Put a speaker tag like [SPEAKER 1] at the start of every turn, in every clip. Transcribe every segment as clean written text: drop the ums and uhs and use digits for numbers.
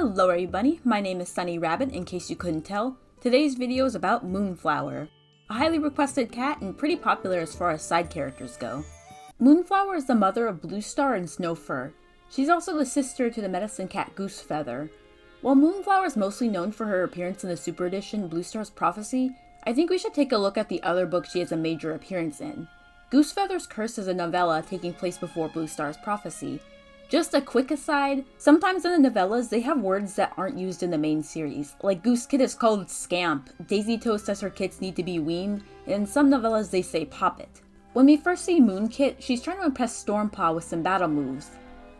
[SPEAKER 1] Hello everybody, my name is Sunny Rabbit in case you couldn't tell. Today's video is about Moonflower, a highly requested cat and pretty popular as far as side characters go. Moonflower is the mother of Bluestar and Snowfur. She's also the sister to the medicine cat Goosefeather. While Moonflower is mostly known for her appearance in the Super Edition Bluestar's Prophecy, I think we should take a look at the other books she has a major appearance in. Goosefeather's Curse is a novella taking place before Bluestar's Prophecy. Just a quick aside, sometimes in the novellas they have words that aren't used in the main series, like Goosekit is called Scamp, Daisy Toast says her kits need to be weaned, and in some novellas they say Poppet. When we first see Moonkit, she's trying to impress Stormpaw with some battle moves.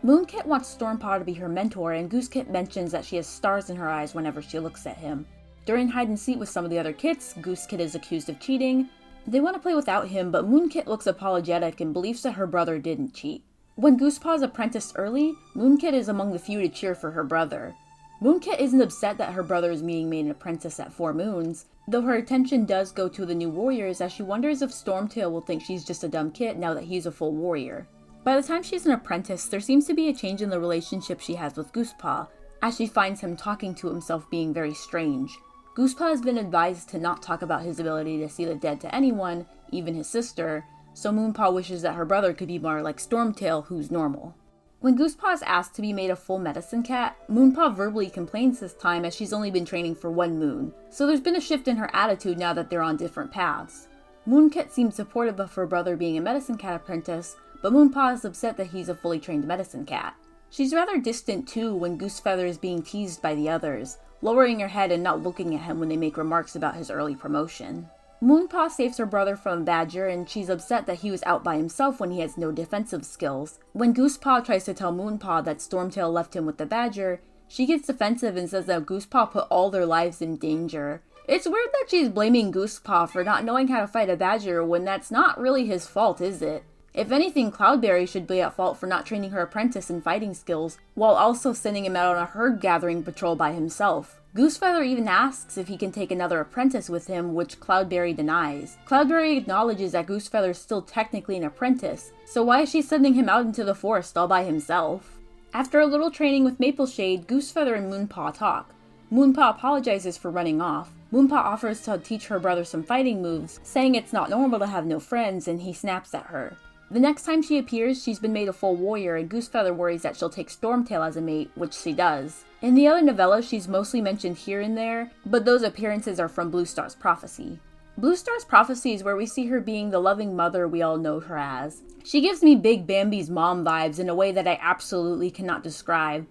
[SPEAKER 1] Moonkit wants Stormpaw to be her mentor, and Goosekit mentions that she has stars in her eyes whenever she looks at him. During hide and seek with some of the other kits, Goosekit is accused of cheating. They want to play without him, but Moonkit looks apologetic and believes that her brother didn't cheat. When Goosepaw is apprenticed early, Moonkit is among the few to cheer for her brother. Moonkit isn't upset that her brother is being made an apprentice at 4 moons, though her attention does go to the new warriors as she wonders if Stormtail will think she's just a dumb kid now that he's a full warrior. By the time she's an apprentice, there seems to be a change in the relationship she has with Goosepaw, as she finds him talking to himself being very strange. Goosepaw has been advised to not talk about his ability to see the dead to anyone, even his sister, so Moonpaw wishes that her brother could be more like Stormtail, who's normal. When Goosepaw is asked to be made a full medicine cat, Moonpaw verbally complains this time as she's only been training for 1 moon, so there's been a shift in her attitude now that they're on different paths. Moonkit seems supportive of her brother being a medicine cat apprentice, but Moonpaw is upset that he's a fully trained medicine cat. She's rather distant too when Goosefeather is being teased by the others, lowering her head and not looking at him when they make remarks about his early promotion. Moonpaw saves her brother from a badger, and she's upset that he was out by himself when he has no defensive skills. When Goosepaw tries to tell Moonpaw that Stormtail left him with the badger, she gets defensive and says that Goosepaw put all their lives in danger. It's weird that she's blaming Goosepaw for not knowing how to fight a badger when that's not really his fault, is it? If anything, Cloudberry should be at fault for not training her apprentice in fighting skills, while also sending him out on a herd-gathering patrol by himself. Goosefeather even asks if he can take another apprentice with him, which Cloudberry denies. Cloudberry acknowledges that Goosefeather is still technically an apprentice, so why is she sending him out into the forest all by himself? After a little training with Mapleshade, Goosefeather and Moonpaw talk. Moonpaw apologizes for running off. Moonpaw offers to teach her brother some fighting moves, saying it's not normal to have no friends, and he snaps at her. The next time she appears, she's been made a full warrior, and Goosefeather worries that she'll take Stormtail as a mate, which she does. In the other novellas, she's mostly mentioned here and there, but those appearances are from Bluestar's Prophecy. Bluestar's Prophecy is where we see her being the loving mother we all know her as. She gives me Big Bambi's mom vibes in a way that I absolutely cannot describe.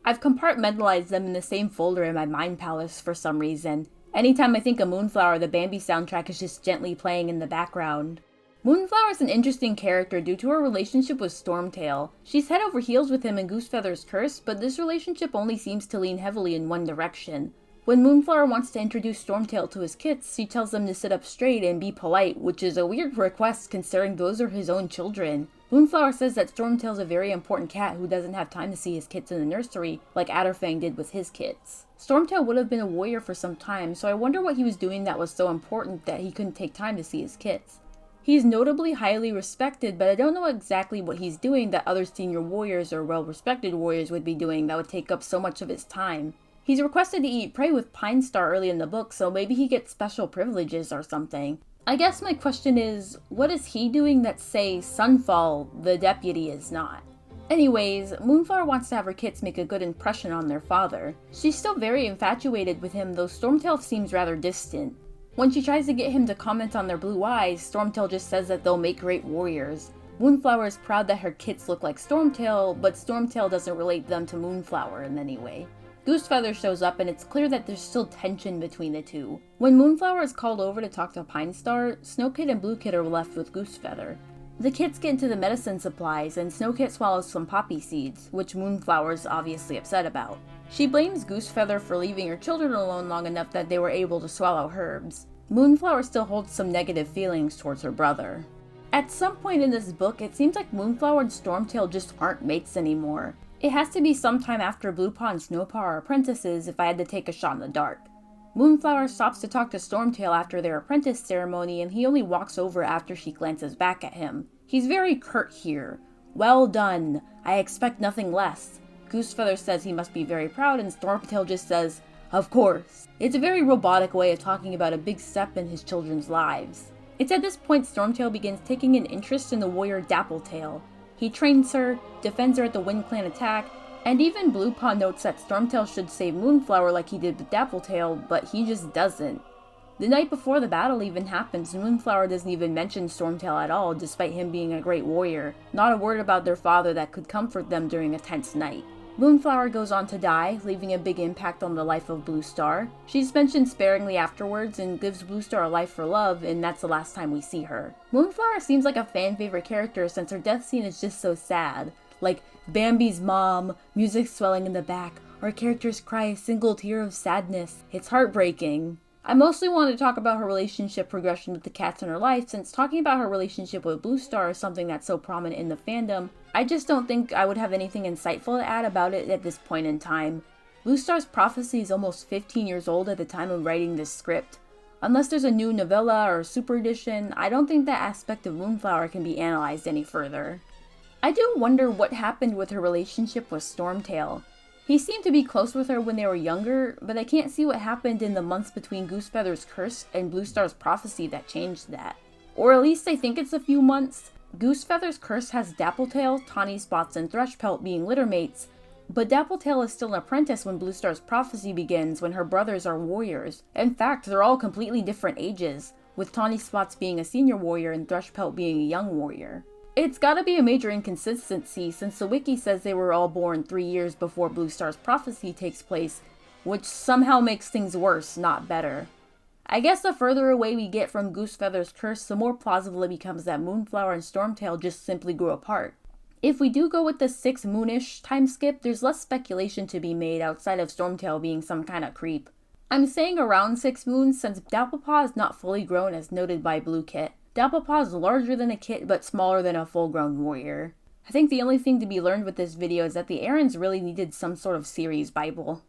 [SPEAKER 1] I've compartmentalized them in the same folder in my mind palace for some reason. Anytime I think of Moonflower, the Bambi soundtrack is just gently playing in the background. Moonflower is an interesting character due to her relationship with Stormtail. She's head over heels with him in Goosefeather's Curse, but this relationship only seems to lean heavily in one direction. When Moonflower wants to introduce Stormtail to his kits, she tells them to sit up straight and be polite, which is a weird request considering those are his own children. Moonflower says that Stormtail's a very important cat who doesn't have time to see his kits in the nursery, like Adderfang did with his kits. Stormtail would have been a warrior for some time, so I wonder what he was doing that was so important that he couldn't take time to see his kits. He's notably highly respected, but I don't know exactly what he's doing that other senior warriors or well-respected warriors would be doing that would take up so much of his time. He's requested to eat prey with Pinestar early in the book, so maybe he gets special privileges or something. I guess my question is, what is he doing that, say, Sunfall, the deputy, is not? Anyways, Moonflower wants to have her kits make a good impression on their father. She's still very infatuated with him, though Stormtail seems rather distant. When she tries to get him to comment on their blue eyes, Stormtail just says that they'll make great warriors. Moonflower is proud that her kits look like Stormtail, but Stormtail doesn't relate them to Moonflower in any way. Goosefeather shows up and it's clear that there's still tension between the two. When Moonflower is called over to talk to Pinestar, Snowkit and Bluekit are left with Goosefeather. The kits get into the medicine supplies and Snowkit swallows some poppy seeds, which Moonflower is obviously upset about. She blames Goosefeather for leaving her children alone long enough that they were able to swallow herbs. Moonflower still holds some negative feelings towards her brother. At some point in this book, it seems like Moonflower and Stormtail just aren't mates anymore. It has to be sometime after Bluepaw and Snowpaw are apprentices if I had to take a shot in the dark. Moonflower stops to talk to Stormtail after their apprentice ceremony, and he only walks over after she glances back at him. He's very curt here. Well done. I expect nothing less. Goosefeather says he must be very proud, and Stormtail just says, "Of course." It's a very robotic way of talking about a big step in his children's lives. It's at this point Stormtail begins taking an interest in the warrior Dappletail. He trains her, defends her at the Wind Clan attack, and even Bluepaw notes that Stormtail should save Moonflower like he did with Dappletail, but he just doesn't. The night before the battle even happens, Moonflower doesn't even mention Stormtail at all, despite him being a great warrior. Not a word about their father that could comfort them during a tense night. Moonflower goes on to die, leaving a big impact on the life of Bluestar. She's mentioned sparingly afterwards and gives Bluestar a life for love, and that's the last time we see her. Moonflower seems like a fan favorite character since her death scene is just so sad. Like Bambi's mom, music swelling in the back, our characters cry a single tear of sadness. It's heartbreaking. I mostly wanted to talk about her relationship progression with the cats in her life, since talking about her relationship with Bluestar is something that's so prominent in the fandom. I just don't think I would have anything insightful to add about it at this point in time. Bluestar's prophecy is almost 15 years old at the time of writing this script. Unless there's a new novella or super edition, I don't think that aspect of Moonflower can be analyzed any further. I do wonder what happened with her relationship with Stormtail. He seemed to be close with her when they were younger, but I can't see what happened in the months between Goosefeather's curse and Bluestar's prophecy that changed that. Or at least I think it's a few months. Goosefeather's curse has Dappletail, Tawny Spots, and Thrushpelt being littermates, but Dappletail is still an apprentice when Bluestar's prophecy begins when her brothers are warriors. In fact, they're all completely different ages, with Tawny Spots being a senior warrior and Thrushpelt being a young warrior. It's gotta be a major inconsistency since the wiki says they were all born 3 years before Bluestar's prophecy takes place, which somehow makes things worse, not better. I guess the further away we get from Goosefeather's curse, the more plausible it becomes that Moonflower and Stormtail just simply grew apart. If we do go with the 6 moonish time skip, there's less speculation to be made outside of Stormtail being some kind of creep. I'm saying around 6 moons since Dapplepaw is not fully grown as noted by Blue Kit. Dapplepaw is larger than a kit but smaller than a full-grown warrior. I think the only thing to be learned with this video is that the Erins really needed some sort of series bible.